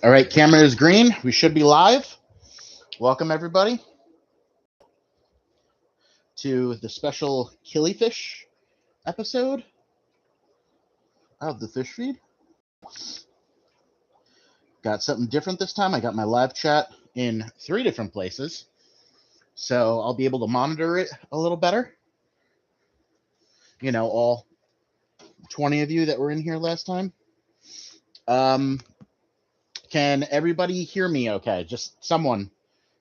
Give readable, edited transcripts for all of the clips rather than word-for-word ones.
All right, camera is green. We should be live. Welcome, everybody, to the special Killifish episode of the Fish Feed. Got something different this time. I got my live chat in 3 different places, so I'll be able to monitor it a little better. You know, all 20 of you that were in here last time. Can everybody hear me okay? Just someone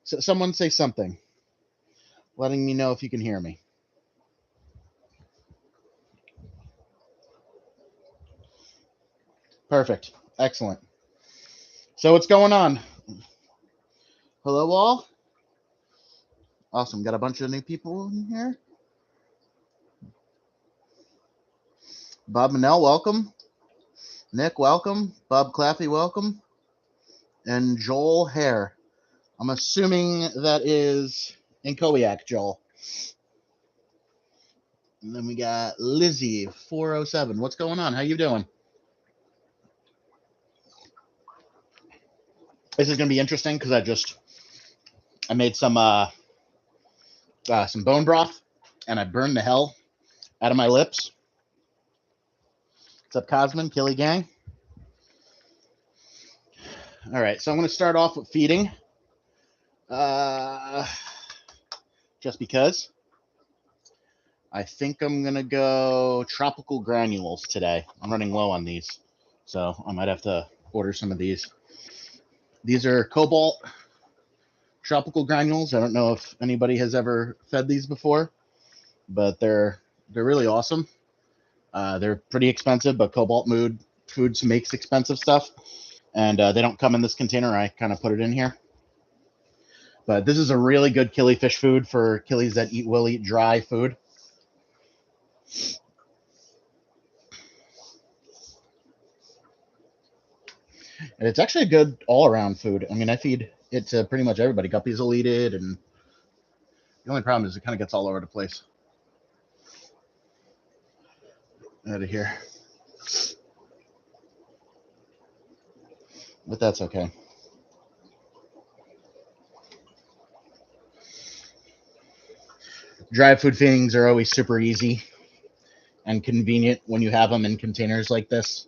say something, letting me know if you can hear me. Perfect. Excellent. So what's going on? Hello, all. Awesome. Got a bunch of new people in here. Bob Manel, welcome. Nick, welcome. Bob Claffey, welcome. And Joel Hare. I'm assuming that is Inchoate, Joel. And then we got Lizzie, 407. What's going on? How you doing? This is going to be interesting because I made some bone broth, and I burned the hell out of my lips. What's up, Cosmin, Killy Gang? All right, so I'm going to start off with feeding. Just because. I think I'm going to go tropical granules today. I'm running low on these, so I might have to order some of these. These are cobalt tropical granules. I don't know if anybody has ever fed these before, but they're really awesome. They're pretty expensive, but Cobalt Foods makes expensive stuff, and they don't come in this container. I kind of put it in here. But this is a really good killifish food for killies that will eat dry food. And it's actually a good all-around food. I mean, I feed it to pretty much everybody. Guppies will eat it, and the only problem is it kind of gets all over the place. Out of here. But that's okay. Dry food feedings are always super easy and convenient when you have them in containers like this.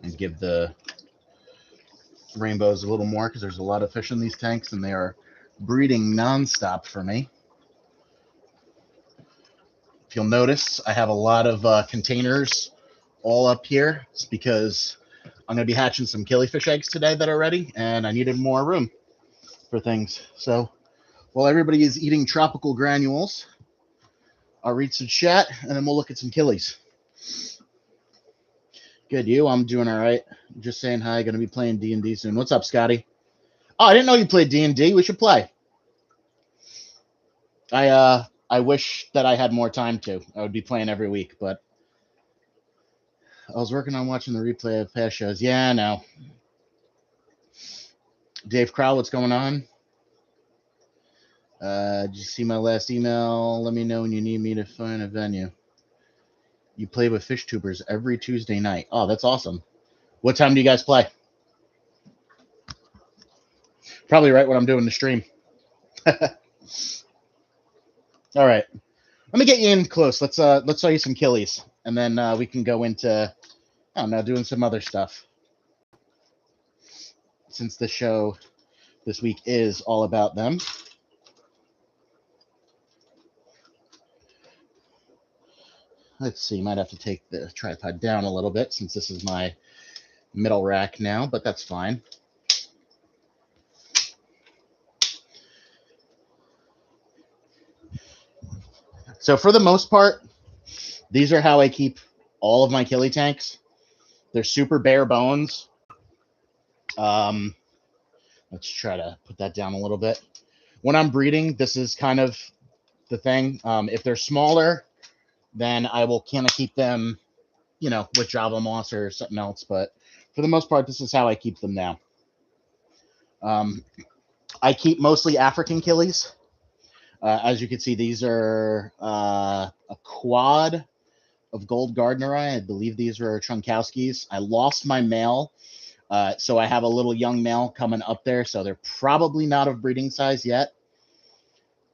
And give the rainbows a little more because there's a lot of fish in these tanks and they are breeding nonstop for me. If you'll notice, I have a lot of containers all up here. It's because I'm going to be hatching some killifish eggs today that are ready, and I needed more room for things. So while everybody is eating tropical granules, I'll read some chat, and then we'll look at some killies. Good, you? I'm doing all right. Just saying hi. Going to be playing D&D soon. What's up, Scotty? Oh, I didn't know you played D&D. We should play. I wish that I had more time to. I would be playing every week, but I was working on watching the replay of past shows. Yeah, I know. Dave Crowell, what's going on? Did you see my last email? Let me know when you need me to find a venue. You play with fish tubers every Tuesday night. Oh, that's awesome. What time do you guys play? Probably right when I'm doing the stream. All right. Let me get you in close. Let's show you some killies, and then we can go into, I don't know, doing some other stuff. Since the show this week is all about them. Let's see, might have to take the tripod down a little bit since this is my middle rack now, but that's fine. So for the most part, these are how I keep all of my killie tanks. They're super bare bones. Let's try to put that down a little bit. When I'm breeding, this is kind of the thing. If they're smaller, then I will kind of keep them, you know, with Java moss or something else. But for the most part, this is how I keep them now. I keep mostly African killies. As you can see, these are a quad of gold Gardneri. I believe these are Chunkowskis. I lost my male, so I have a little young male coming up there, so they're probably not of breeding size yet.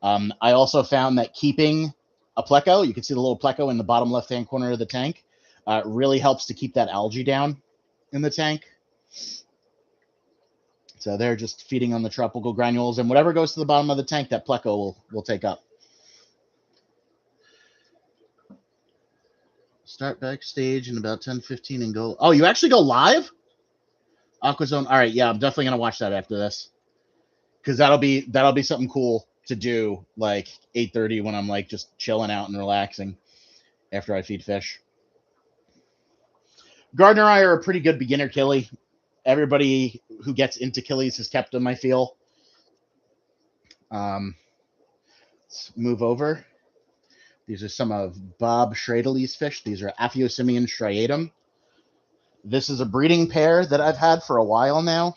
I also found that keeping a pleco, you can see the little pleco in the bottom left-hand corner of the tank, really helps to keep that algae down in the tank. So they're just feeding on the tropical granules, and whatever goes to the bottom of the tank, that pleco will take up. Start backstage in about 10:15 and go. Oh, you actually go live? Aquazone. All right, yeah, I'm definitely gonna watch that after this, because that'll be something cool to do like 8:30 when I'm like just chilling out and relaxing after I feed fish. Gardneri are a pretty good beginner killie. Everybody who gets into killies has kept them, I feel. Let's move over. These are some of Bob Schradely's fish. These are Aphyosemion striatum. This is a breeding pair that I've had for a while now.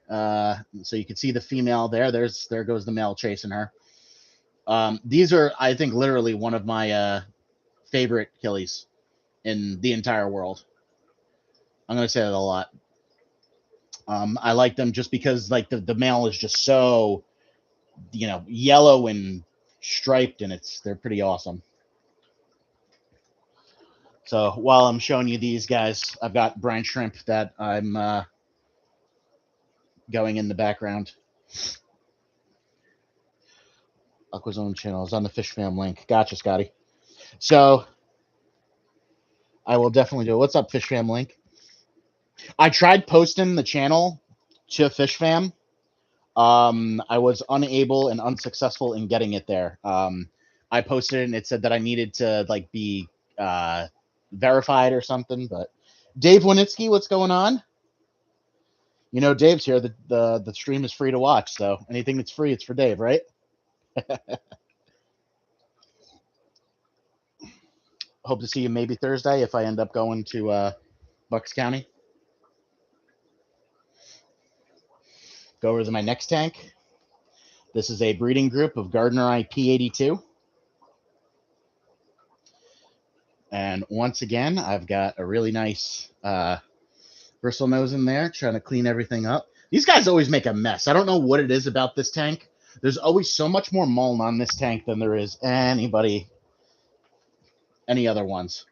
So you can see the female there. There goes the male chasing her. These are, I think, literally one of my favorite killies in the entire world. I'm going to say that a lot. I like them just because like the male is just so, yellow and striped, and they're pretty awesome. So while I'm showing you these guys, I've got brine shrimp that I'm going in the background. Aquazone channel is on the Fish Fam link. Gotcha, Scotty. So I will definitely do it. What's up, Fish Fam link? I tried posting the channel to Fish Fam. I was unable and unsuccessful in getting it there. I posted it and it said that I needed to like be verified or something. But Dave Winitsky, what's going on? Dave's here. The stream is free to watch, so anything that's free, it's for Dave, right? Hope to see you maybe Thursday if I end up going to Bucks County. Go over to my next tank. This is a breeding group of Gardneri P82. And once again, I've got a really nice bristle nose in there, trying to clean everything up. These guys always make a mess. I don't know what it is about this tank. There's always so much more muln on this tank than there is any other ones.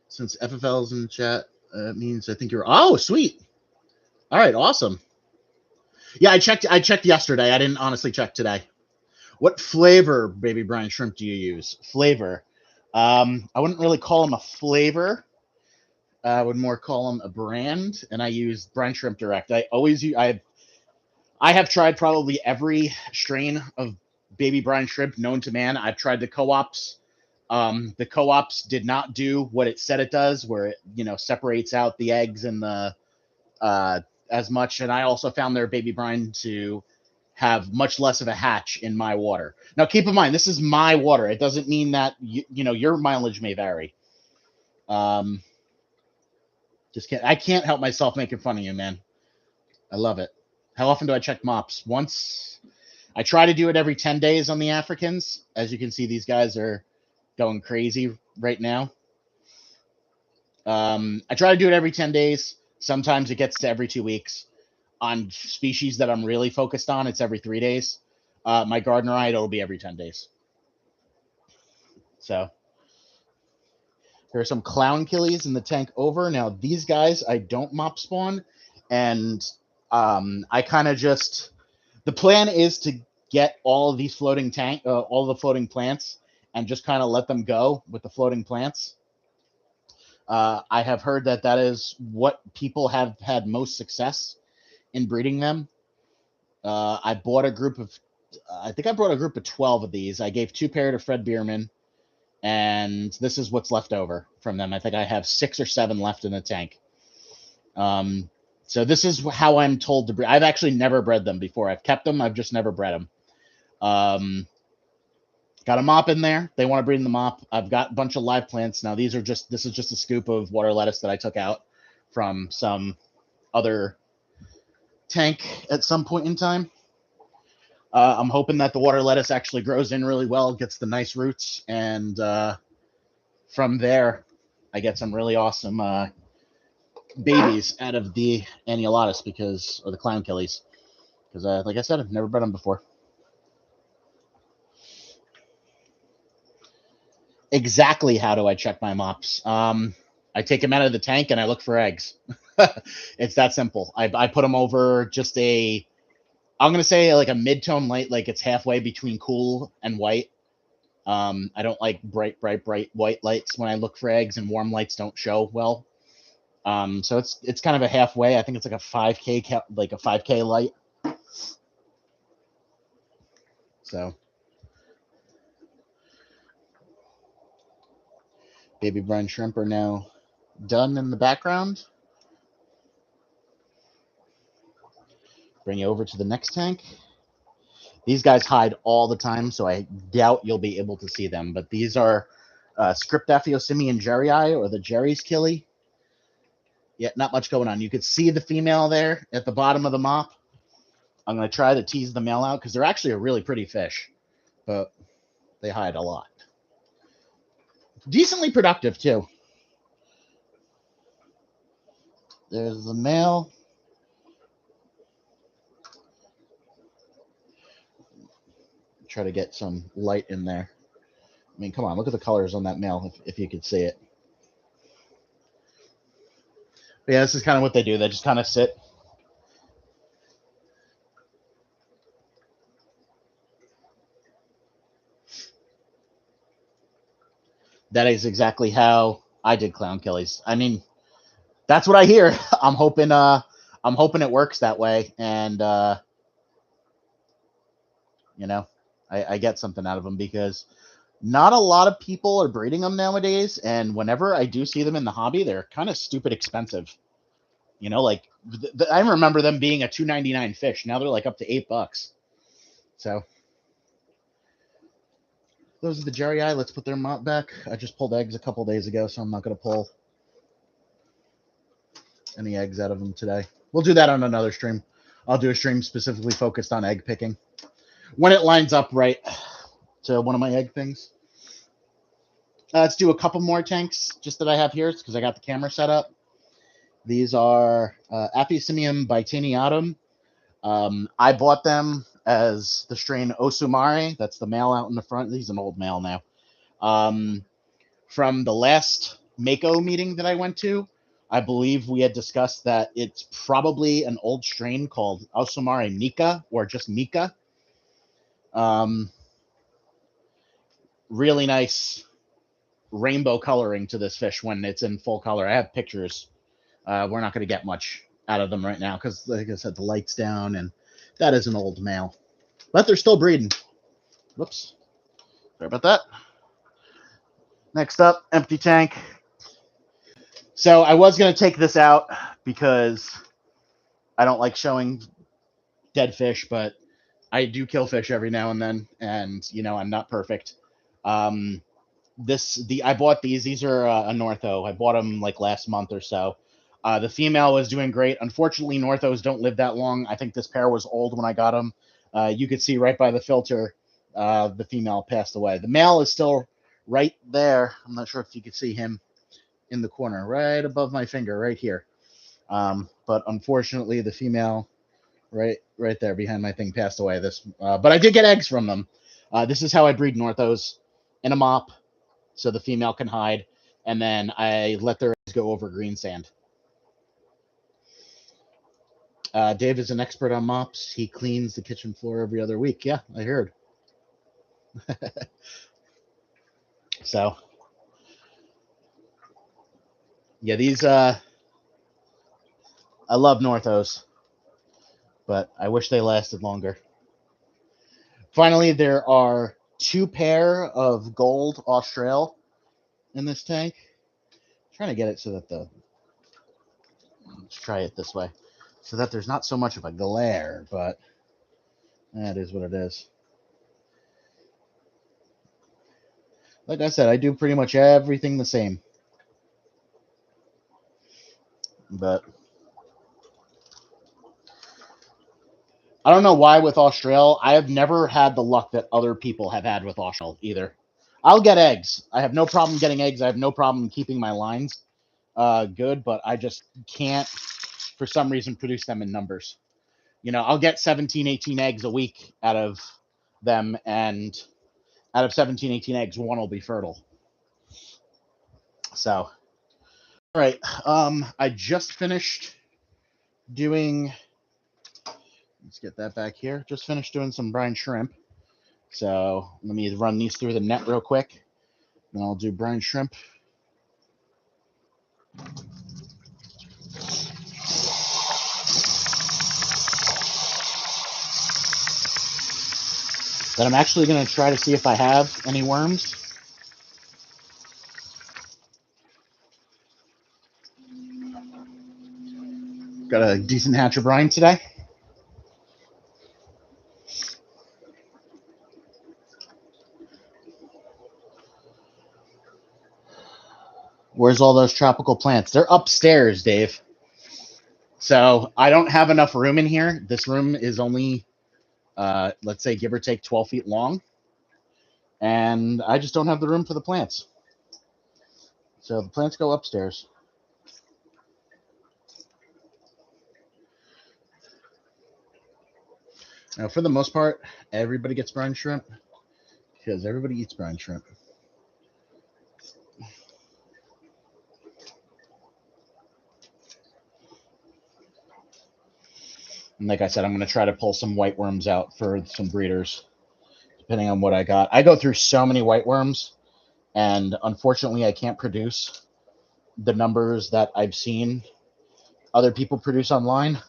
Since FFL's in the chat, it means I think you're. Oh, sweet. All right, awesome. Yeah, I checked yesterday. I didn't honestly check today. What flavor, baby brine shrimp, do you use? Flavor. I wouldn't really call them a flavor. I would more call them a brand, and I use Brine Shrimp Direct. I have tried probably every strain of baby brine shrimp known to man. I've tried the co-ops. The co-ops did not do what it said it does, where it separates out the eggs and the as much. And I also found their baby brine to have much less of a hatch in my water. Now, keep in mind, this is my water. It doesn't mean that your mileage may vary. I can't help myself making fun of you, man. I love it. How often do I check mops? Once. I try to do it every 10 days on the Africans. As you can see, these guys are going crazy right now. I try to do it every 10 days. Sometimes it gets to every 2 weeks. On species that I'm really focused on, it's every 3 days. My Gardnerite, it'll be every 10 days. So there are some clown killies in the tank over. Now, these guys, I don't mop spawn. And I kind of just... The plan is to get all of these floating all the floating plants and just kind of let them go with the floating plants. I have heard that is what people have had most success in breeding them. I bought a group of, I think I brought a group of 12 of these. I gave 2 pair to Fred Bierman, and this is what's left over from them. I think I have 6 or 7 left in the tank. So this is how I'm told to breed. I've actually never bred them before. I've kept them. I've just never bred them. Got a mop in there. They want to breed in the mop. I've got a bunch of live plants. Now, this is just a scoop of water lettuce that I took out from some other tank at some point in time. I'm hoping that the water lettuce actually grows in really well, gets the nice roots, and from there, I get some really awesome babies out of the annulatus or the clown killies, because like I said, I've never bred them before. Exactly how do I check my mops? I take them out of the tank and I look for eggs. It's that simple. I put them over just I'm going to say like a mid-tone light, like it's halfway between cool and white. I don't like bright white lights when I look for eggs, and warm lights don't show well. So it's kind of a halfway. I think it's like a 5K light. So baby brine shrimp are now done in the background. Bring you over to the next tank. These guys hide all the time, so I doubt you'll be able to see them. But these are Scriptophiosimian jerryi, or the Jerry's killie. Yeah, not much going on. You could see the female there at the bottom of the mop. I'm going to try to tease the male out because they're actually a really pretty fish, but they hide a lot. Decently productive, too. There's the male. Try to get some light in there. I mean, come on, look at the colors on that male, if you could see it. But yeah, this is kind of what they do. They just kind of sit. That is exactly how I did clown killies. I mean, that's what I hear. I'm hoping it works that way, and I get something out of them, because not a lot of people are breeding them nowadays, and whenever I do see them in the hobby, they're kind of stupid expensive. Like I remember them being a $2.99 fish. Now they're like up to $8. So those are the jerryi. Let's put their mop back. I just pulled eggs a couple days ago, so I'm not going to pull any eggs out of them today. We'll do that on another stream. I'll do a stream specifically focused on egg picking when it lines up right to one of my egg things. Let's do a couple more tanks just that I have here, because I got the camera set up. These are Aphyosemium bitaniatum. I bought them as the strain Osumare. That's the male out in the front. He's an old male now. From the last Mako meeting that I went to, I believe we had discussed that it's probably an old strain called Osumare Mika, or just Mika. Really nice rainbow coloring to this fish when it's in full color. I have pictures. We're not going to get much out of them right now because, like I said, the light's down, and that is an old male. But they're still breeding. Whoops. Sorry about that. Next up, empty tank. So I was going to take this out because I don't like showing dead fish, but I do kill fish every now and then, and I'm not perfect. I bought these. These are a Northo. I bought them like last month or so. The female was doing great. Unfortunately, Northos don't live that long. I think this pair was old when I got them. You could see right by the filter, the female passed away. The male is still right there. I'm not sure if you could see him in the corner, right above my finger, right here. But unfortunately, the female right there behind my thing passed away. But I did get eggs from them. This is how I breed Northos, in a mop, so the female can hide, and then I let their eggs go over green sand. Dave is an expert on mops. He cleans the kitchen floor every other week. Yeah, I heard. So, yeah, these, I love Northos, but I wish they lasted longer. Finally, there are 2 pair of gold Austral in this tank. I'm trying to get it so that let's try it this way, so that there's not so much of a glare, but that is what it is. Like I said, I do pretty much everything the same. But I don't know why with Austral. I have never had the luck that other people have had with Austral either. I'll get eggs. I have no problem getting eggs. I have no problem keeping my lines good, but I just can't, for some reason, produce them in numbers. You know, I'll get 17, 18 eggs a week out of them, and out of 17, 18 eggs, one will be fertile. So, all right. I just finished doing, let's get that back here. Just finished doing some brine shrimp. So let me run these through the net real quick. Then I'll do brine shrimp. Then I'm actually going to try to see if I have any worms. Got a decent hatch of brine today. Where's all those tropical plants? They're upstairs, Dave. So I don't have enough room in here. This room is only, let's say, give or take 12 feet long. And I just don't have the room for the plants. So the plants go upstairs. Now, for the most part, everybody gets brine shrimp because everybody eats brine shrimp. And like I said, I'm going to try to pull some white worms out for some breeders, depending on what I got. I go through so many white worms, and unfortunately, I can't produce the numbers that I've seen other people produce online.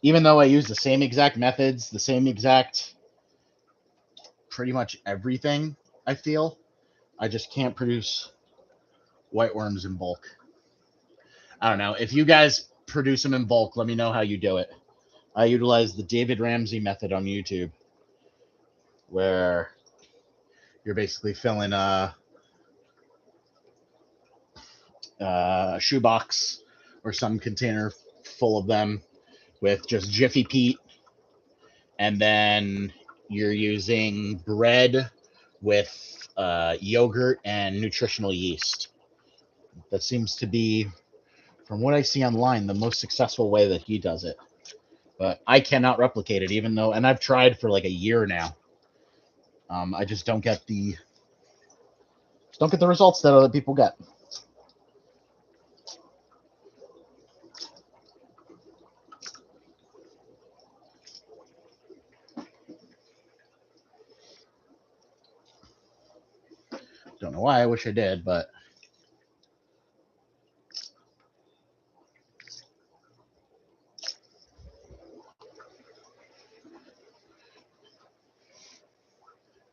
Even though I use the same exact methods, the same exact pretty much everything, I feel, I just can't produce white worms in bulk. I don't know. If you guys produce them in bulk, let me know how you do it. I utilize the David Ramsey method on YouTube, where you're basically filling a shoebox or some container full of them with just Jiffy Pete, and then you're using bread with yogurt and nutritional yeast. That seems to be, from what I see online, the most successful way that he does it. But I cannot replicate it, even though, and I've tried for like a year now. I just don't get the results that other people get. Don't know why. I wish I did, but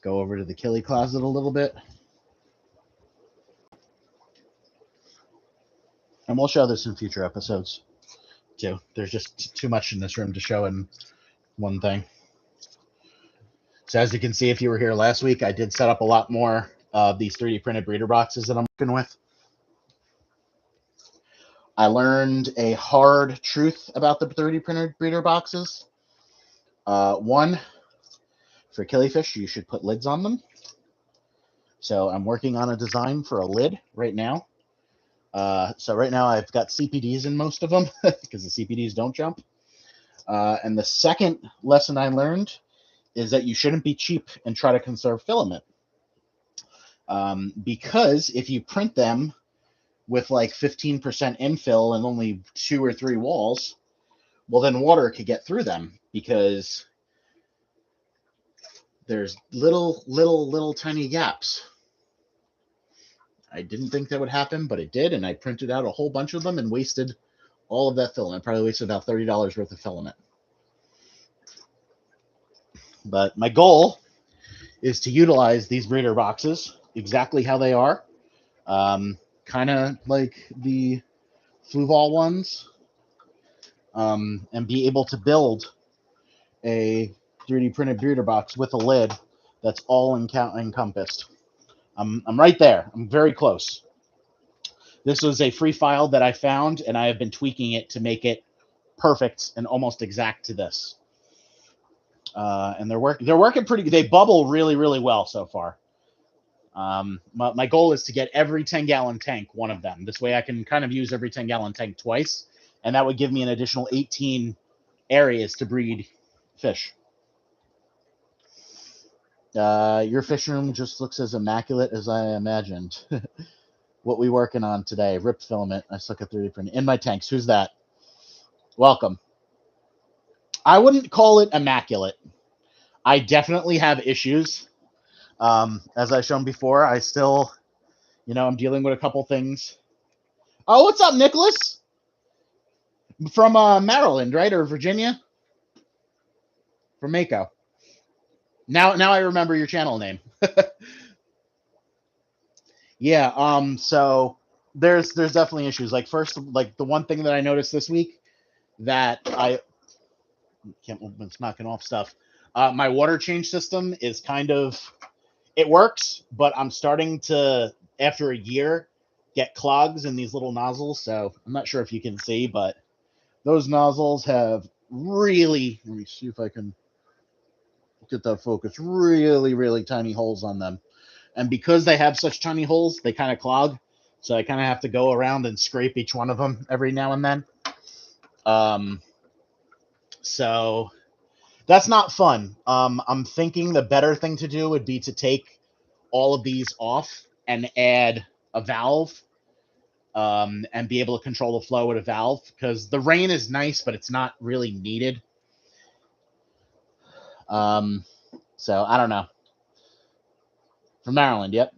go over to the Killy closet a little bit. And we'll show this in future episodes, too. There's just too much in this room to show in one thing. So as you can see, if you were here last week, I did set up a lot more of these 3D printed breeder boxes that I'm working with. I learned a hard truth about the 3D printed breeder boxes. One, for Killifish, you should put lids on them. So I'm working on a design for a lid right now. So right now I've got CPDs in most of them because the CPDs don't jump. And the second lesson I learned is that you shouldn't be cheap and try to conserve filament. Because if you print them with like 15% infill and only 2 or 3 walls, well, then water could get through them because there's little tiny gaps. I didn't think that would happen, but it did, and I printed out a whole bunch of them and wasted all of that filament. Probably wasted about $30 worth of filament. But my goal is to utilize these breeder boxes exactly how they are, kind of like the Fluval ones, and be able to build a 3D printed breeder box with a lid that's all encompassed. I'm right there. I'm very close. This was a free file that I found, and I have been tweaking it to make it perfect and almost exact to this. And they're working pretty good. They bubble really, really well so far. My goal is to get every 10-gallon tank one of them. This way I can kind of use every 10-gallon tank twice, and that would give me an additional 18 areas to breed fish. Your fish room just looks as immaculate as I imagined. What we working on today? Rip filament. I suck at 3D printing. In my tanks. Who's that? Welcome. I wouldn't call it immaculate. I definitely have issues. As I've shown before, I still, I'm dealing with a couple things. Oh, what's up, Nicholas? From Maryland, right? Or Virginia? From Mako. Now I remember your channel name. Yeah, so there's definitely issues. Like first, like the one thing that I noticed this week that I can't, it's knocking off stuff. My water change system is kind of, it works, but I'm starting to, after a year, get clogs in these little nozzles. So I'm not sure if you can see, but those nozzles have really, let me see if I can get that focus, really, really tiny holes on them. And because they have such tiny holes, they kind of clog. So I kind of have to go around and scrape each one of them every now and then. So that's not fun. I'm thinking the better thing to do would be to take all of these off and add a valve, and be able to control the flow with a valve, because the rain is nice, but it's not really needed. So I don't know. From Maryland, yep.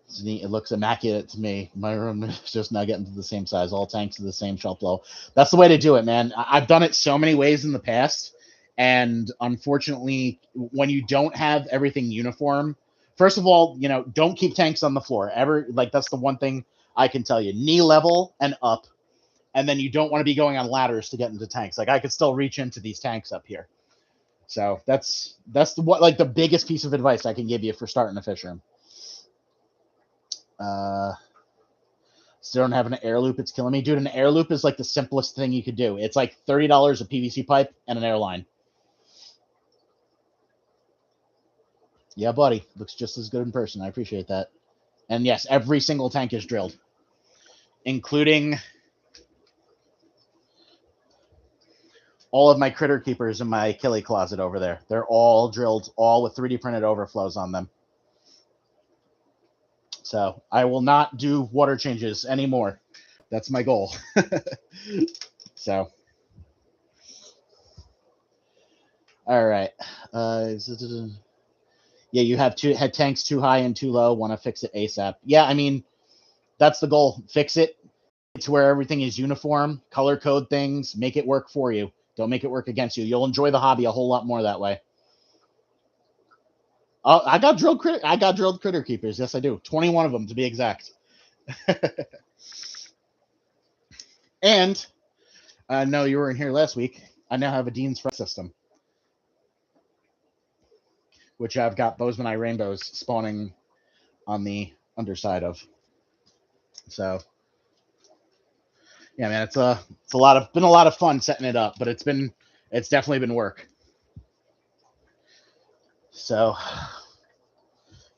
It's neat. It looks immaculate to me. My room is just now getting to the same size. All tanks are the same shelf low. That's the way to do it, man. I've done it so many ways in the past, and unfortunately, when you don't have everything uniform, first of all, don't keep tanks on the floor ever. Like that's the one thing I can tell you: knee level and up, and then you don't want to be going on ladders to get into tanks. Like I could still reach into these tanks up here. So that's the biggest piece of advice I can give you for starting a fish room. Still don't have an air loop. It's killing me, dude. An air loop is like the simplest thing you could do. It's like $30 a PVC pipe and an airline. Yeah, buddy. Looks just as good in person. I appreciate that. And yes, every single tank is drilled, including all of my critter keepers in my Killy closet over there. They're all drilled, all with 3D printed overflows on them. So I will not do water changes anymore. That's my goal. So, all right. Yeah, you have had tanks too high and too low. Want to fix it ASAP. Yeah, I mean, that's the goal. Fix it to where everything is uniform. Color code things. Make it work for you. Don't make it work against you. You'll enjoy the hobby a whole lot more that way. Oh, I got drilled critter keepers. Yes, I do. 21 of them to be exact. And no, you weren't here last week. I now have a Dean's Fret system, which I've got Bozeman Eye rainbows spawning on the underside of. So yeah, man, it's been a lot of fun setting it up, but it's definitely been work. So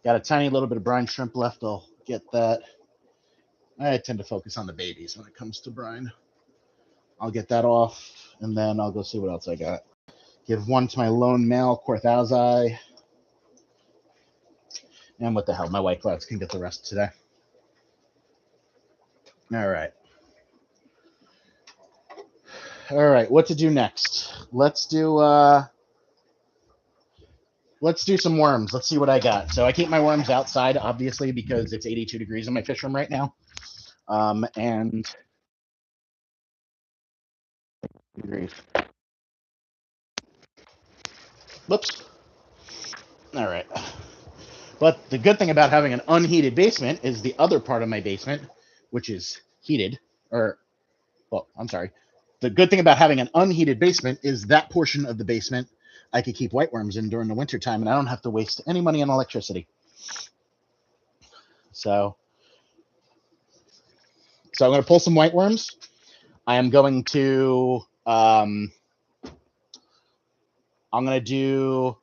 got a tiny little bit of brine shrimp left. I'll get that. I tend to focus on the babies when it comes to brine. I'll get that off, and then I'll go see what else I got. Give one to my lone male Corthausi. And what the hell, my white clouds can get the rest today. All right. All right, what to do next? Let's do some worms. Let's see what I got. So I keep my worms outside, obviously, because it's 82 degrees in my fish room right now. And degrees. Whoops. All right. But the good thing about having an unheated basement is the other part of my basement, which is heated, I'm sorry. The good thing about having an unheated basement is that portion of the basement I could keep whiteworms in during the wintertime, and I don't have to waste any money on electricity. So So I'm going to pull some white worms. I am going to I'm going to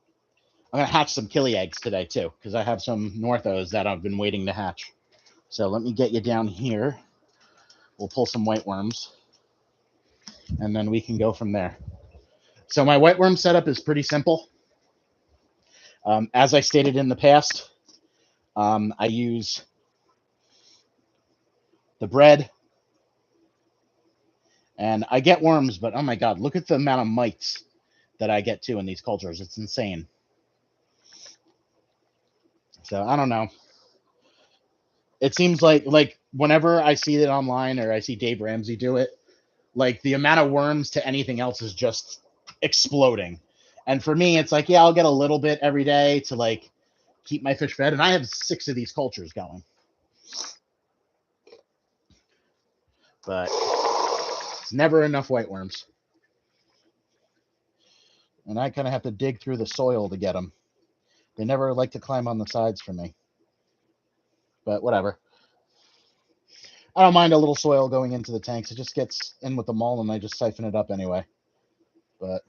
hatch some killie eggs today too, because I have some Northos that I've been waiting to hatch. So let me get you down here. We'll pull some white worms, and then we can go from there. So my white worm setup is pretty simple. As I stated in the past, I use the bread, and I get worms, but oh my god, look at the amount of mites that I get too in these cultures. It's insane. So I don't know. It seems like whenever I see it online or I see Dave Ramsey do it, like the amount of worms to anything else is just exploding. And for me, it's like, yeah, I'll get a little bit every day to like keep my fish fed. And I have 6 of these cultures going. But it's never enough white worms. And I kind of have to dig through the soil to get them. They never like to climb on the sides for me. But whatever. I don't mind a little soil going into the tanks. It just gets in with the mold and I just siphon it up anyway. But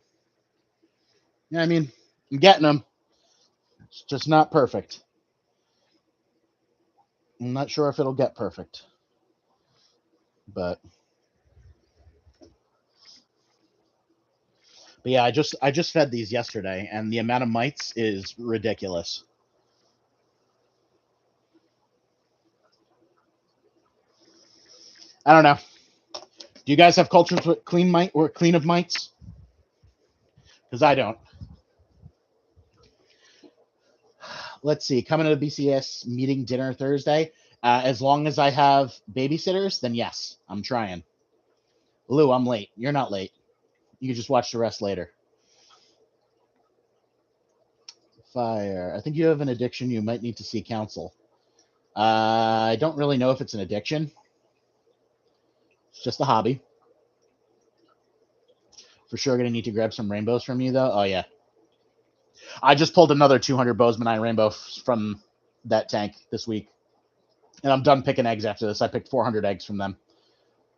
yeah, I mean, I'm getting them. It's just not perfect. I'm not sure if it'll get perfect. But yeah, I just fed these yesterday, and the amount of mites is ridiculous. I don't know. Do you guys have cultures with clean mite or clean of mites? Because I don't. Let's see. Coming to the BCS meeting dinner Thursday. As long as I have babysitters, then yes, I'm trying. Lou, I'm late. You're not late. You can just watch the rest later. Fire. I think you have an addiction. You might need to see counsel. I don't really know if it's an addiction. It's just a hobby. For sure, going to need to grab some rainbows from you, though. Oh, yeah. I just pulled another 200 Bozeman Eye rainbow from that tank this week. And I'm done picking eggs after this. I picked 400 eggs from them.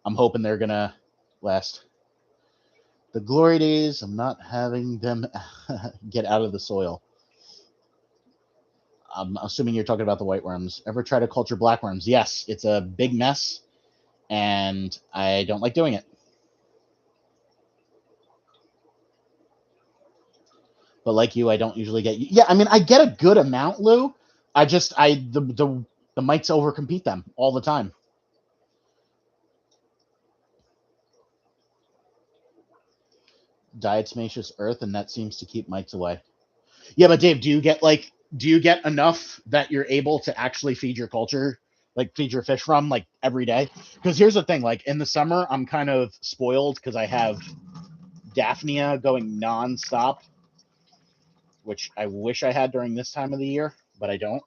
I'm hoping they're going to last. The glory days, I'm not having them get out of the soil. I'm assuming you're talking about the white worms. Ever try to culture black worms? Yes, it's a big mess, and I don't like doing it. But like you, I don't usually get. Yeah, I mean, I get a good amount, Lou. The mites overcompete them all the time. Diatomaceous earth, and that seems to keep mites away. Yeah, but Dave, do you get enough that you're able to actually feed your culture, like feed your fish from, like every day? Because here's the thing, like in the summer, I'm kind of spoiled because I have Daphnia going nonstop, which I wish I had during this time of the year, but I don't.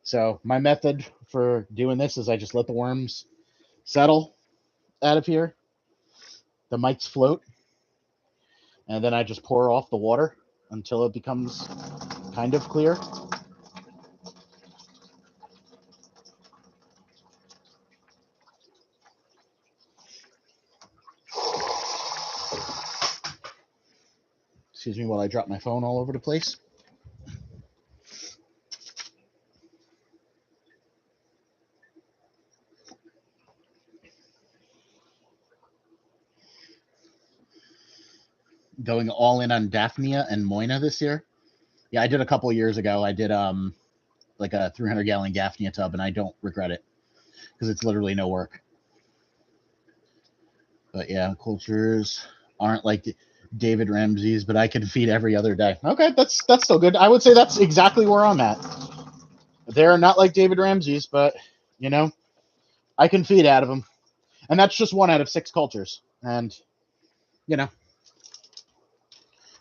So my method for doing this is I just let the worms settle out of here. The mites float, and then I just pour off the water until it becomes kind of clear. Excuse me while I drop my phone all over the place. Going all in on Daphnia and Moina this year. Yeah, I did a couple of years ago. I did like a 300-gallon Daphnia tub, and I don't regret it because it's literally no work. But yeah, cultures aren't like David Ramsey's, but I can feed every other day. Okay, that's still good. I would say that's exactly where I'm at. They're not like David Ramsey's, but you know, I can feed out of them, and that's just 1 out of 6 cultures. And you know,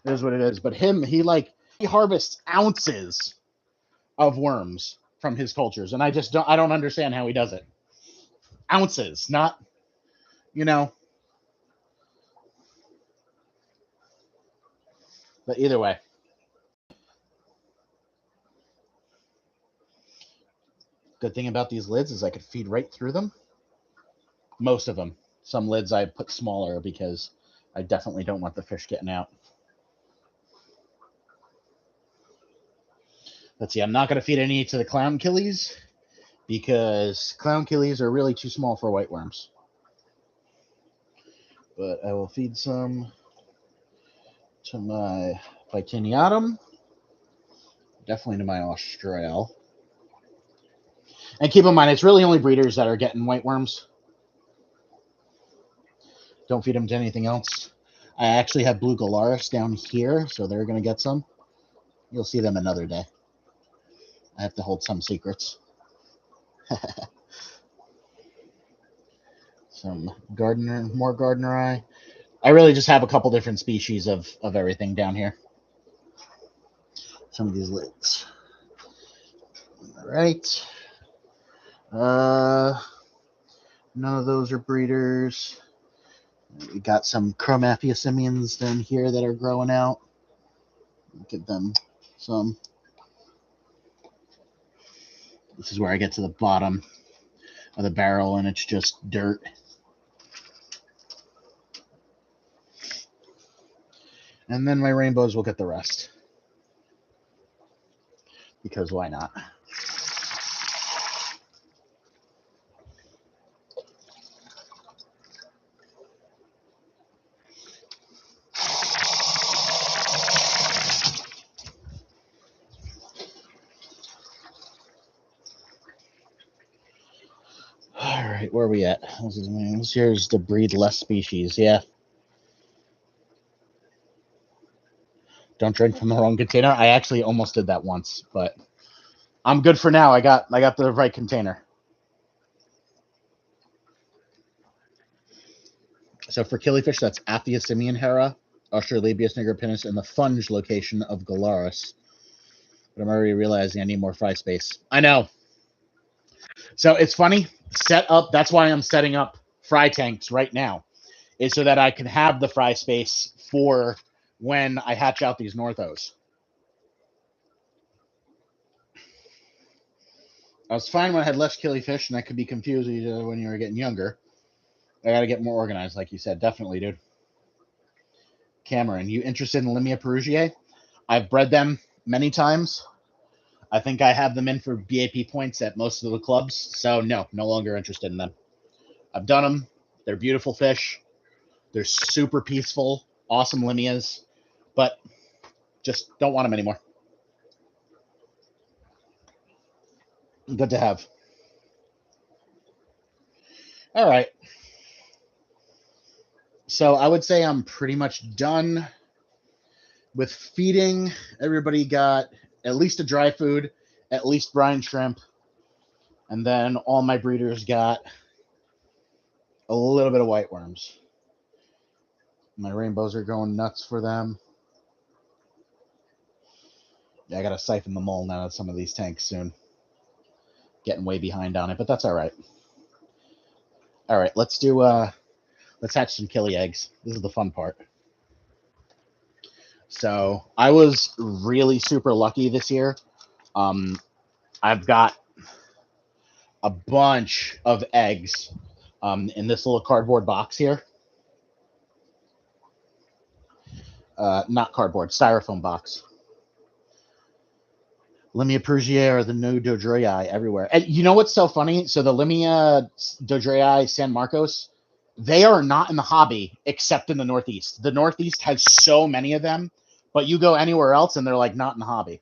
it is what it is. But he harvests ounces of worms from his cultures, and I don't understand how he does it. Ounces, not you know. But either way, Good thing about these lids is I could feed right through them. Most of them. Some lids I put smaller because I definitely don't want the fish getting out. Let's see, I'm not going to feed any to the clown killies because clown killies are really too small for white worms. But I will feed some to my Titaniatum, definitely to my Austral. And keep in mind, it's really only breeders that are getting white worms. Don't feed them to anything else. I actually have blue Galaris down here, so they're going to get some. You'll see them another day. I have to hold some secrets. Some more Gardneri. I really just have a couple different species of everything down here. Some of these lids. All right. None of those are breeders. We got some Chromaphia simians down here that are growing out. Give them some. This is where I get to the bottom of the barrel and it's just dirt. And then my rainbows will get the rest. Because why not? All right, where are we at? Here's to breed less species. Yeah. Don't drink from the wrong container. I actually almost did that once, but I'm good for now. I got the right container. So for killifish, that's Aphia simian hera, Australabius nigripinus, and the funge location of Galaris. But I'm already realizing I need more fry space. I know. So it's funny. That's why I'm setting up fry tanks right now, is so that I can have the fry space for when I hatch out these Northos. I was fine when I had less killifish, and that could be confusing when you were getting younger. I got to get more organized, like you said. Definitely, dude. Cameron, you interested in Limia perugiae? I've bred them many times. I think I have them in for BAP points at most of the clubs. So, no longer interested in them. I've done them. They're beautiful fish. They're super peaceful, awesome Limias, but just don't want them anymore. Good to have. All right. So I would say I'm pretty much done with feeding. Everybody got at least a dry food, at least brine shrimp, and then all my breeders got a little bit of white worms. My rainbows are going nuts for them. Yeah, I got to siphon the mold out of some of these tanks soon. Getting way behind on it, but that's all right. All right, let's hatch some killie eggs. This is the fun part. So I was really super lucky this year. I've got a bunch of eggs in this little cardboard box here. Not cardboard, styrofoam box. Limia perugiae are the new Dodreyi everywhere. And you know what's so funny? So the Limia Dodreyi San Marcos, they are not in the hobby except in the Northeast. The Northeast has so many of them, but you go anywhere else and they're like not in the hobby.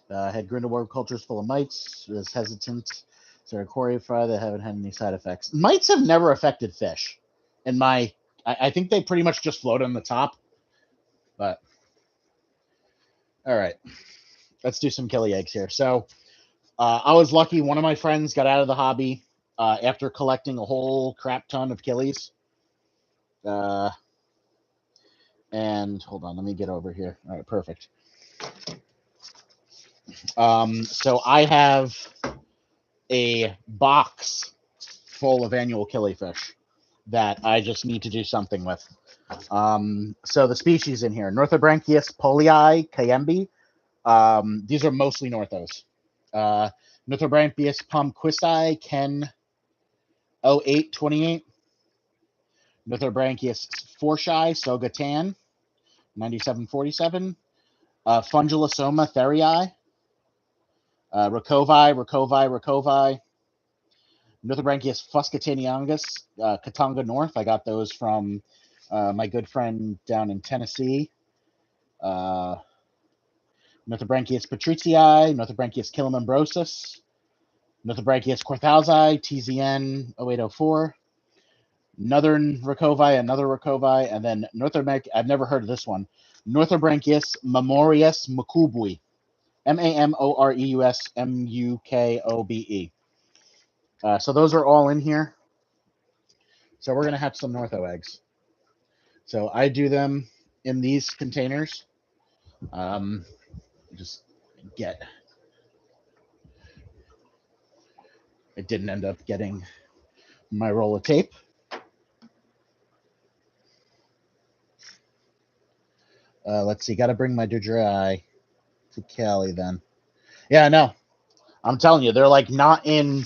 Had Grindelwald cultures full of mites. Was hesitant. Cercoria fry that haven't had any side effects. Mites have never affected fish. I think they pretty much just float on the top. But all right, let's do some killie eggs here. So I was lucky. One of my friends got out of the hobby after collecting a whole crap ton of killies. And hold on, let me get over here. All right, perfect. So I have a box full of annual killifish that I just need to do something with. So the species in here: Northobranchius polii, Cayembi, These are mostly Northos. Northobranchius pomquisti, Ken 0828. Northobranchius forshai, Soga Tan, 9747. Fungulosoma therii. Raccovi. Northobranchius fuscataniangus, Katanga North. I got those from my good friend down in Tennessee. Northobranchius patricii, Northobranchius killimembrosus, Northobranchius quarthausi, TZN 0804. Another Raccovi, and then I've never heard of this one. Northobranchius memorius mukobe, Mamoreus mukobe. So those are all in here. So we're going to hatch some Northo eggs. So I do them in these containers. Just get. I didn't end up getting my roll of tape. Let's see. Got to bring my dry to Cali then. Yeah, no. I'm telling you, they're like not in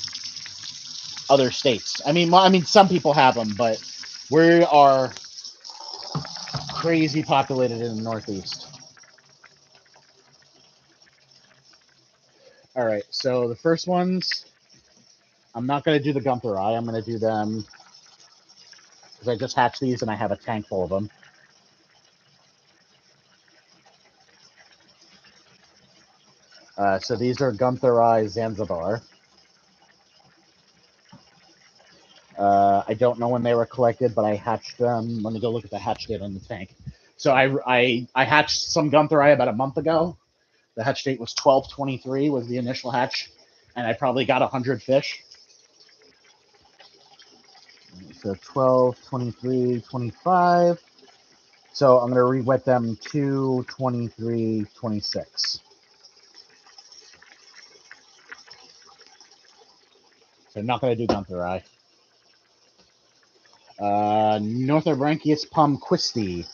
other states. I mean, some people have them, but we are crazy populated in the Northeast. All right, so the first ones, I'm not going to do the Gunther Eye. I'm going to do them because I just hatched these and I have a tank full of them. So these are Gunther Eye Zanzibar. I don't know when they were collected, but I hatched them. Let me go look at the hatch date on the tank. So I hatched some Gunther Eye about a month ago. The hatch date was 12/23 was the initial hatch, and I probably got 100 fish. So 12, 23, 25. So I'm going to re-wet them 2, 23, 26. So I'm not going to do Gunther Eye. Northobranchius pomquisti.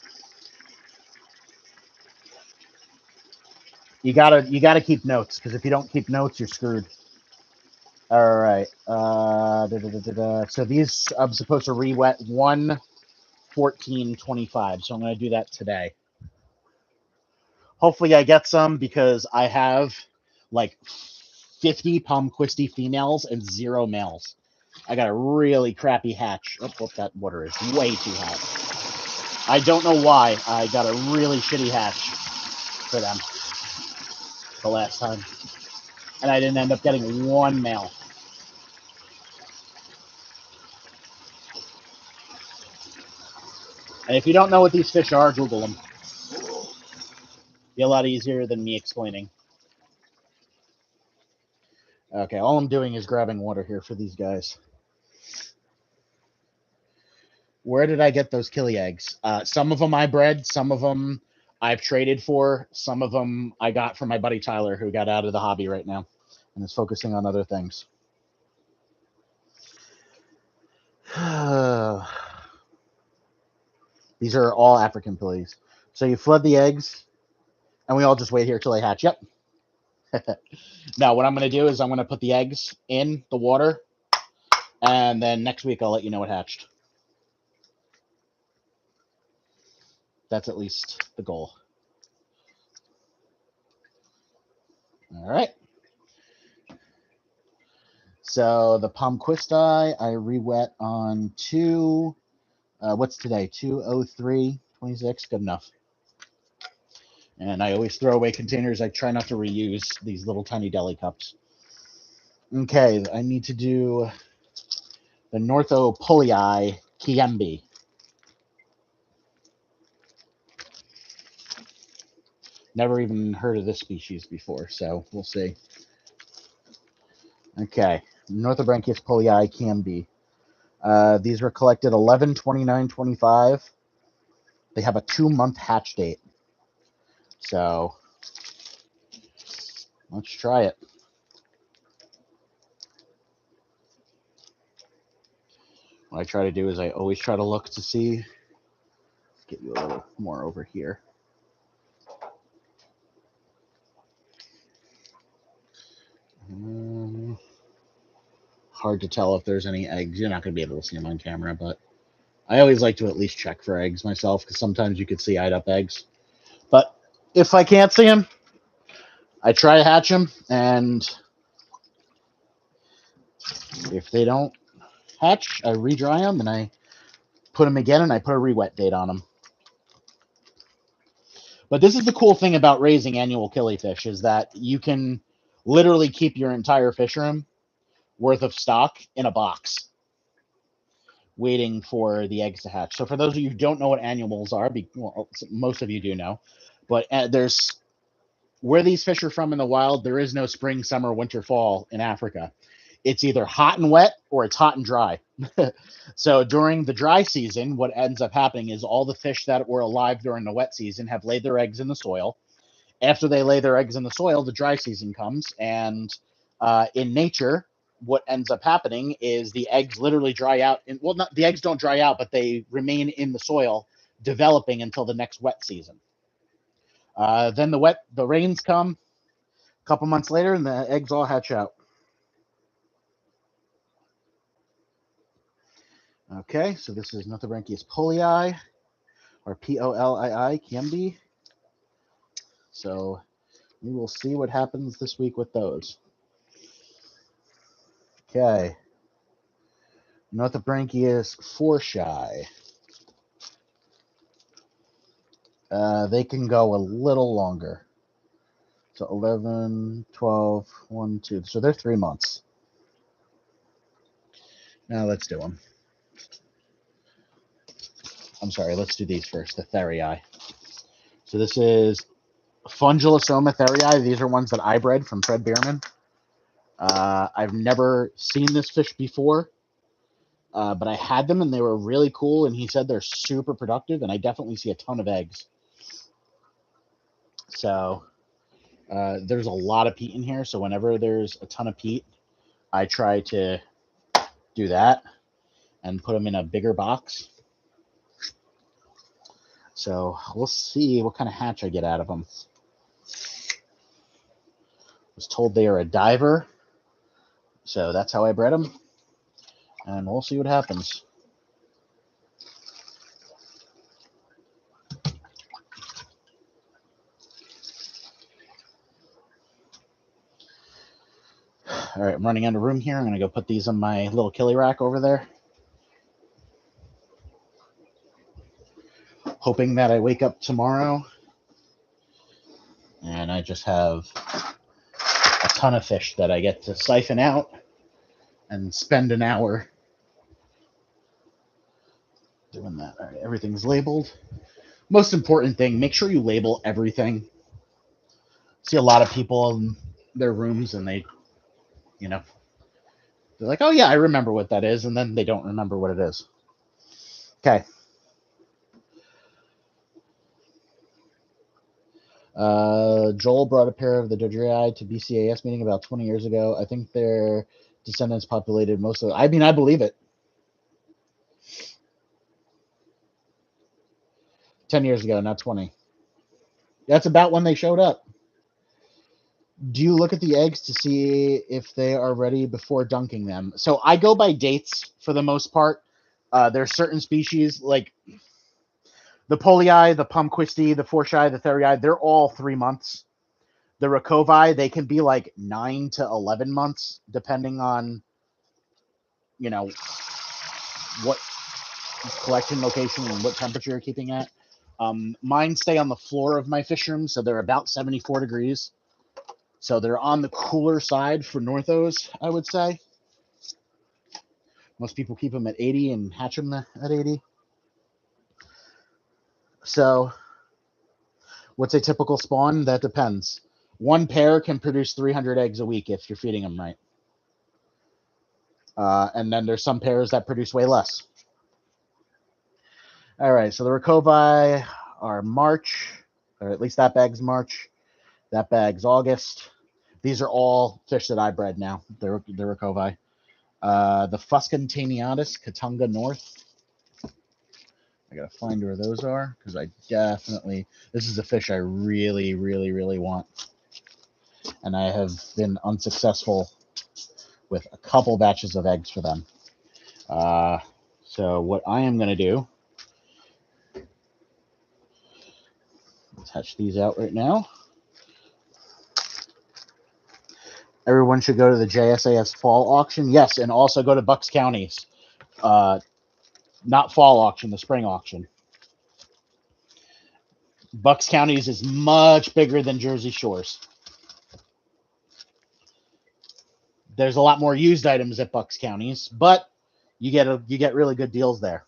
You gotta keep notes, because if you don't keep notes, you're screwed. All right. So these I'm supposed to re-wet 1/14/25. So I'm going to do that today. Hopefully I get some, because I have like 50 pomquisti females and 0 males. I got a really crappy hatch. Oh, that water is way too hot. I don't know why. I got a really shitty hatch for them the last time. And I didn't end up getting 1 male. And if you don't know what these fish are, Google them. Be a lot easier than me explaining. Okay, all I'm doing is grabbing water here for these guys. Where did I get those killie eggs? Some of them I bred, some of them I've traded for, some of them I got from my buddy Tyler, who got out of the hobby right now and is focusing on other things. These are all African pillies. So you flood the eggs, and we all just wait here till they hatch. Yep. Now, what I'm going to do is I'm going to put the eggs in the water, and then next week I'll let you know what hatched. That's at least the goal. All right. So the pomquisti I re-wet on 2. What's today? 2/03/26. Good enough. And I always throw away containers. I try not to reuse these little tiny deli cups. Okay, I need to do the Northopulii Kiembe. Never even heard of this species before, so we'll see. Okay, Northobranchius pulii Kiembe. These were collected 11/29/25. They have a 2-month hatch date. So let's try it. What I try to do is I always try to look to see. Let's get you a little more over here. hard to tell if there's any eggs. You're not going to be able to see them on camera, but I always like to at least check for eggs myself because sometimes you could see eyed-up eggs. But if I can't see them, I try to hatch them, and if they don't hatch, I re-dry them, and I put them again, and I put a re-wet date on them. But this is the cool thing about raising annual killifish is that you can literally keep your entire fish room worth of stock in a box waiting for the eggs to hatch. So for those of you who don't know what annuals are, well, most of you do know, but there's where these fish are from in the wild, there is no spring, summer, winter, fall in Africa. It's either hot and wet or it's hot and dry. So during the dry season, what ends up happening is all the fish that were alive during the wet season have laid their eggs in the soil. After they lay their eggs in the soil, the dry season comes, and in nature, what ends up happening is the eggs literally dry out. The eggs don't dry out, but they remain in the soil, developing until the next wet season. Then the rains come a couple months later, and the eggs all hatch out. Okay, so this is Nothobranchius polii, or Polii, Kiembe. So we will see what happens this week with those. Okay. Nothobranchius forshii. They can go a little longer. So 11, 12, 1, 2. So they're 3 months. Now let's do them. I'm sorry, let's do these first, the therii. So this is Fungulosoma therii. These are ones that I bred from Fred Bierman. I've never seen this fish before, but I had them and they were really cool, and he said they're super productive, and I definitely see a ton of eggs. So there's a lot of peat in here, so whenever there's a ton of peat, I try to do that and put them in a bigger box. So we'll see what kind of hatch I get out of them. I was told they are a diver, so that's how I bred them, and we'll see what happens. All right, I'm running out of room here. I'm going to go put these on my little killie rack over there, hoping that I wake up tomorrow and I just have a ton of fish that I get to siphon out and spend an hour doing that. All right, everything's labeled. Most important thing, make sure you label everything. See a lot of people in their rooms and they're like, oh yeah, I remember what that is, and then they don't remember what it is. Okay. Joel brought a pair of the Dodrii to BCAS meeting about 20 years ago. I think their descendants populated most of it. I mean, I believe it. 10 years ago, not 20. That's about when they showed up. Do you look at the eggs to see if they are ready before dunking them? So I go by dates for the most part. There's certain species like the polii, the pumquisti, the forshii, the therii. They're all 3 months. The rakovi, they can be like 9 to 11 months, depending on, what collection location and what temperature you're keeping at. Mine stay on the floor of my fish room, so they're about 74 degrees. So they're on the cooler side for Northos, I would say. Most people keep them at 80 and hatch them at 80. So what's a typical spawn? That depends. One pair can produce 300 eggs a week if you're feeding them right. And then there's some pairs that produce way less. All right, so the rakovi are March, or at least that bag's March. That bag's August. These are all fish that I bred now. They're rakovi. The Fuscantaniatus, Katunga North. I gotta find where those are because I definitely, this is a fish I really, really, really want. And I have been unsuccessful with a couple batches of eggs for them. So what I am going to do, let's hatch these out right now. Everyone should go to the JSAS fall auction. Yes, and also go to Bucks County's. Not fall auction, the spring auction. Bucks County's is much bigger than Jersey Shore's. There's a lot more used items at Bucks County's, but you get really good deals there.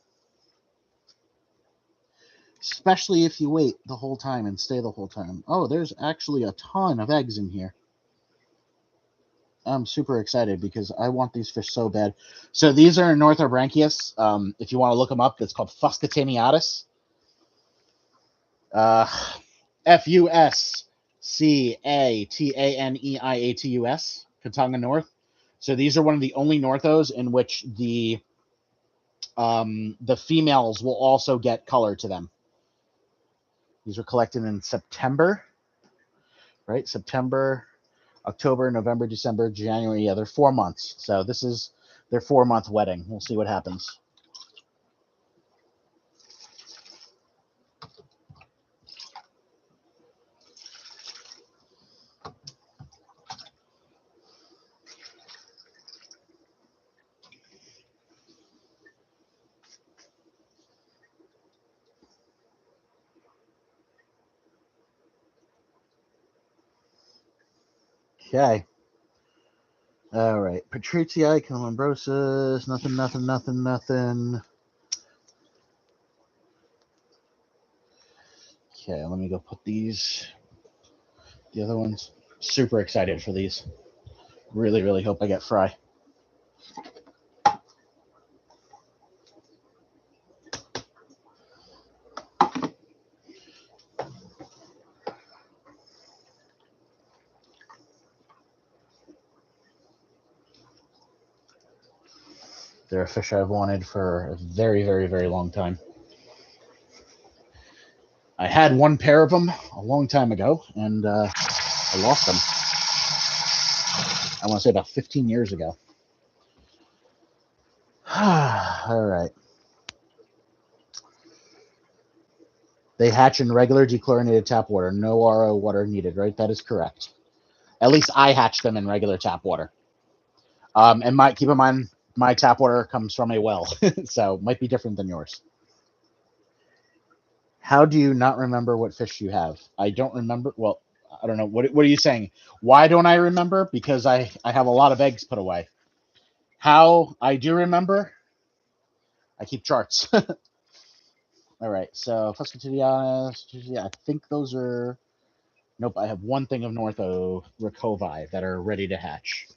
Especially if you wait the whole time and stay the whole time. Oh, there's actually a ton of eggs in here. I'm super excited because I want these fish so bad. So these are Northobranchius. If you want to look them up, it's called Fuscataniatus. Fuscataniatus, Katanga North. So these are one of the only Northos in which the females will also get color to them. These were collected in September, right? September, October, November, December, January. Yeah, they're 4 months. So this is their 4-month wedding. We'll see what happens. Okay. All right. Patrizii, Calambrosis, nothing. Okay, let me go put the other ones. Super excited for these. Really, really hope I get fry. They're a fish I've wanted for a very, very, very long time. I had one pair of them a long time ago, and I lost them. I want to say about 15 years ago. All right. They hatch in regular dechlorinated tap water. No RO water needed, right? That is correct. At least I hatch them in regular tap water. And keep in mind, my tap water comes from a well, so might be different than yours. How do you not remember what fish you have? I don't remember. Well, I don't know. What are you saying? Why don't I remember? Because I have a lot of eggs put away. How I do remember? I keep charts. All right. So Fuscataniatus, I think those are. Nope. I have one thing of Northo Rakovi that are ready to hatch.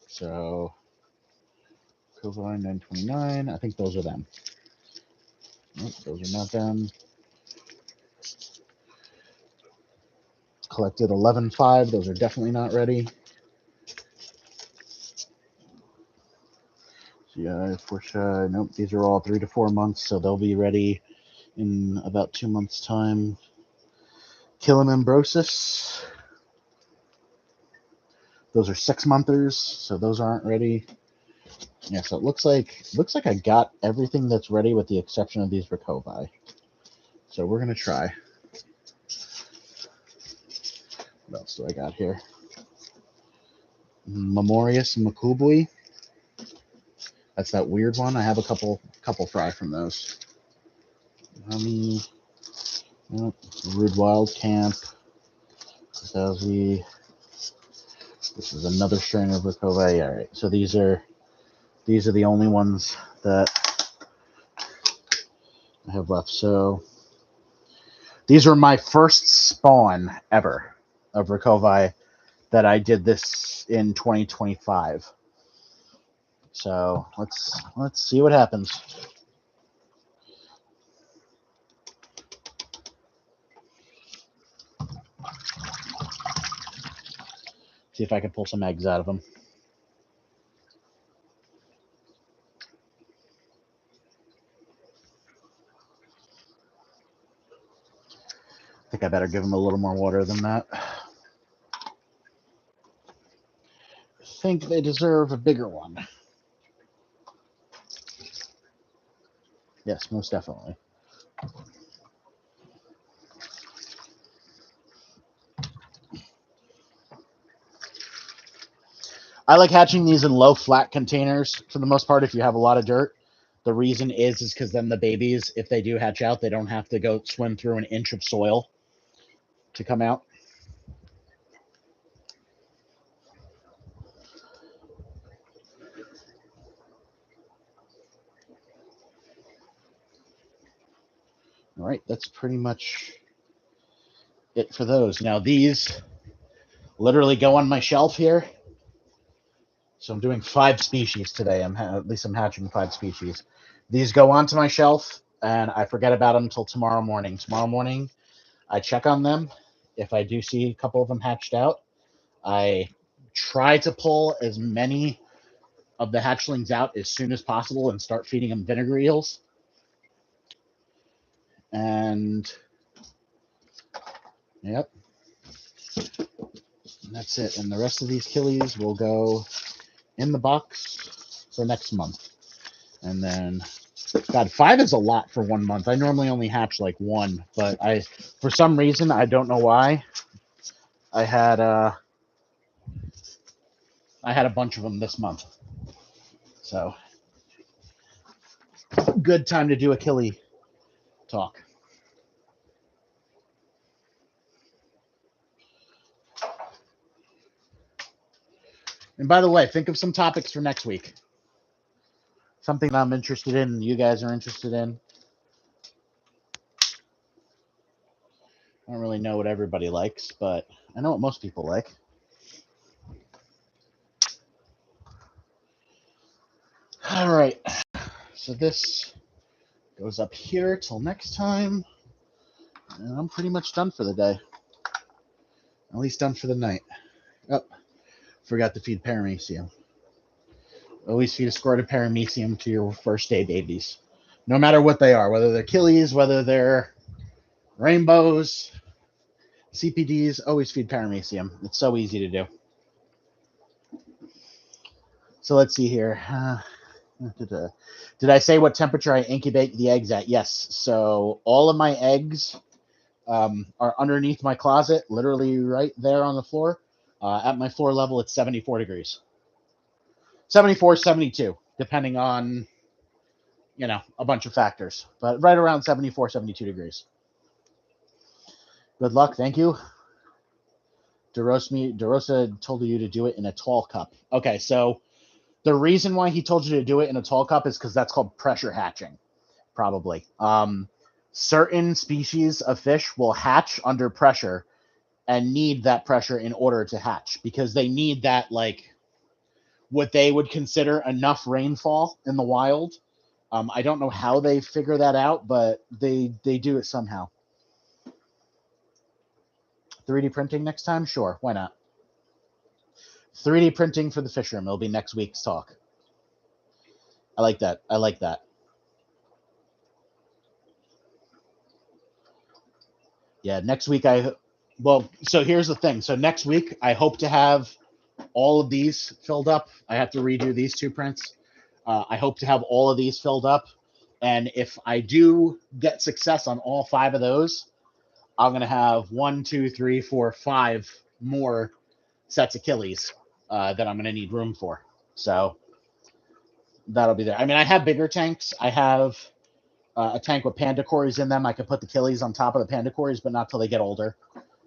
So Rakovi 929. I think those are them. Nope, those are not them. Collected 11.5. Those are definitely not ready. Yeah, for sure. Nope, these are all 3 to 4 months, so they'll be ready in about 2 months' time. Killifish. Those are 6-monthers, so those aren't ready. Yeah, so it looks like I got everything that's ready with the exception of these Rakovi. So we're gonna try. What else do I got here? Memorius Makubui. That's that weird one. I have a couple fry from those. Rude Wild Camp. This is another strain of Rakovi. All right, so these are the only ones that I have left. So these were my first spawn ever of Rakovi that I did this in 2025. So let's see what happens. See if I can pull some eggs out of them. I think I better give them a little more water than that. think they deserve a bigger one. Yes, most definitely. I like hatching these in low flat containers for the most part if you have a lot of dirt. The reason is because then the babies, if they do hatch out, they don't have to go swim through an inch of soil to come out. All right, that's pretty much it for those. Now these literally go on my shelf here. So I'm doing 5 species today. At least I'm hatching 5 species. These go onto my shelf, and I forget about them until tomorrow morning. Tomorrow morning, I check on them. If I do see a couple of them hatched out, I try to pull as many of the hatchlings out as soon as possible and start feeding them vinegar eels. And yep, and that's it. And the rest of these killies will go in the box for next month. And then, God, 5 is a lot for 1 month. I normally only hatch like 1, but for some reason, I don't know why, I had a bunch of them this month. So, good time to do a killie talk. And by the way, think of some topics for next week. Something that I'm interested in and you guys are interested in. I don't really know what everybody likes, but I know what most people like. All right. So this goes up here till next time. And I'm pretty much done for the day. At least done for the night. Oh, forgot to feed paramecium. Always feed a squirt of paramecium to your first day babies. No matter what they are, whether they're killies, whether they're rainbows, CPDs, always feed paramecium. It's so easy to do. So let's see here. Did I say what temperature I incubate the eggs at? Yes. So all of my eggs are underneath my closet, literally right there on the floor. At my floor level, it's 74 degrees. 74, 72, depending on, a bunch of factors. But right around 74, 72 degrees. Good luck. Thank you. DeRosa told you to do it in a tall cup. Okay, so the reason why he told you to do it in a tall cup is because that's called pressure hatching, probably. Certain species of fish will hatch under pressure and need that pressure in order to hatch because they need that, like, what they would consider enough rainfall in the wild. I don't know how they figure that out, but they do it somehow. 3D printing next time? Sure, why not? 3D printing for the fish room. It'll be next week's talk. I like that. Yeah, next week so here's the thing. So next week I hope to have all of these filled up. I have to redo these 2 prints. I hope to have all of these filled up. And if I do get success on all 5 of those, I'm going to have 1, 2, 3, 4, 5 more sets of killies that I'm going to need room for. So that'll be there. I mean, I have bigger tanks. I have a tank with panda cories in them. I can put the killies on top of the panda cories, but not till they get older.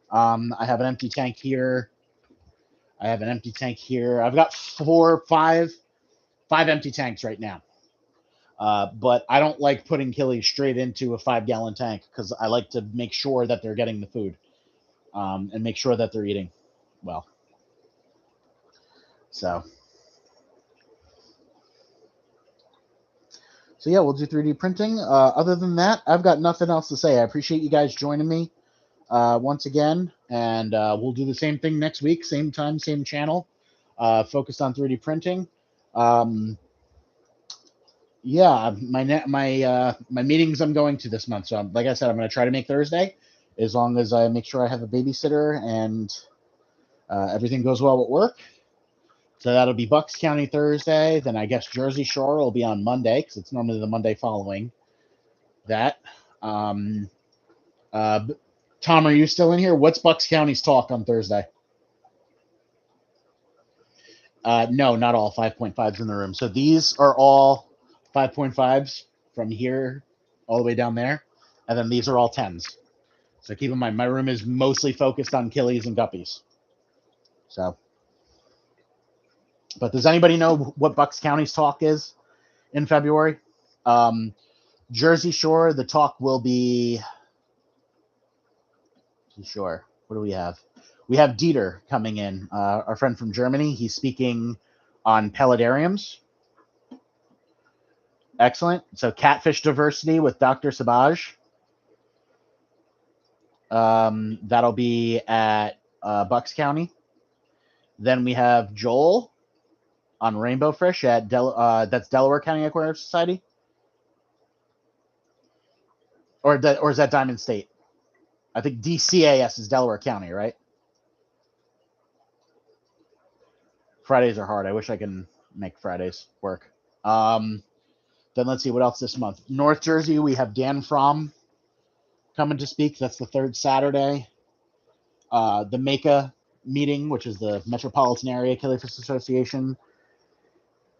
I have an empty tank here. I've got 5 empty tanks right now. But I don't like putting killies straight into a 5-gallon tank because I like to make sure that they're getting the food and make sure that they're eating well. So yeah, we'll do 3D printing. Other than that, I've got nothing else to say. I appreciate you guys joining me once again, and we'll do the same thing next week, same time, same channel, focused on 3D printing. Yeah, my meetings I'm going to this month. So, like I said, I'm going to try to make Thursday, as long as I make sure I have a babysitter and everything goes well at work. So that'll be Bucks County Thursday. Then I guess Jersey Shore will be on Monday because it's normally the Monday following that. Tom, are you still in here? What's Bucks County's talk on Thursday? No, not all 5.5s in the room. So these are all 5.5s from here all the way down there. And then these are all 10s. So keep in mind, my room is mostly focused on killies and guppies. So, but does anybody know what Bucks County's talk is in February? Jersey Shore, the talk will be. Sure. What do we have? We have Dieter coming in, our friend from Germany. He's speaking on pelletariums. Excellent. So catfish diversity with Dr. Sabaj. That'll be at Bucks County. Then we have Joel on rainbow fish at that's Delaware County Aquarium Society, or is that Diamond State? I think DCAS is Delaware County, right? Fridays are hard. I wish I can make Fridays work. Then let's see what else this month. North Jersey, we have Dan Fromm coming to speak. That's the third Saturday. The MECA meeting, which is the Metropolitan Area Killifish Association,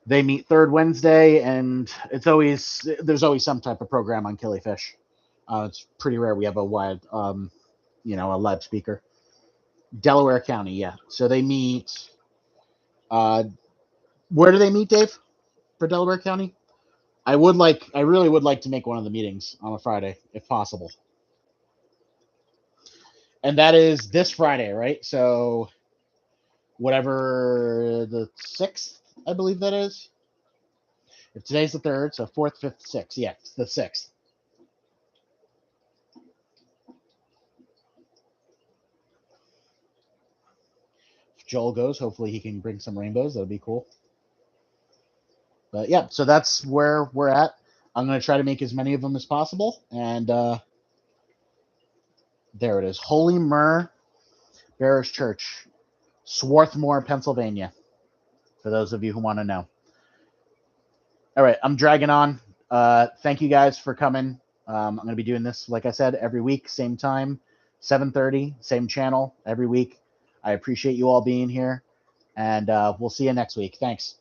they meet third Wednesday, and there's always some type of program on killifish. It's pretty rare we have a wide, a live speaker. Delaware County, yeah. So they meet. Where do they meet, Dave? For Delaware County? I really would like to make one of the meetings on a Friday, if possible. And that is this Friday, right? So whatever the 6th, I believe that is. If today's the 3rd, so 4th, 5th, 6th. Yeah, it's the 6th. If Joel goes, hopefully he can bring some rainbows. That would be cool. But yeah, so that's where we're at. I'm going to try to make as many of them as possible. And there it is. Holy Myrrh Bearers Church, Swarthmore, Pennsylvania, for those of you who want to know. All right, I'm dragging on. Thank you guys for coming. I'm going to be doing this, like I said, every week, same time, 7:30, same channel every week. I appreciate you all being here, and we'll see you next week. Thanks.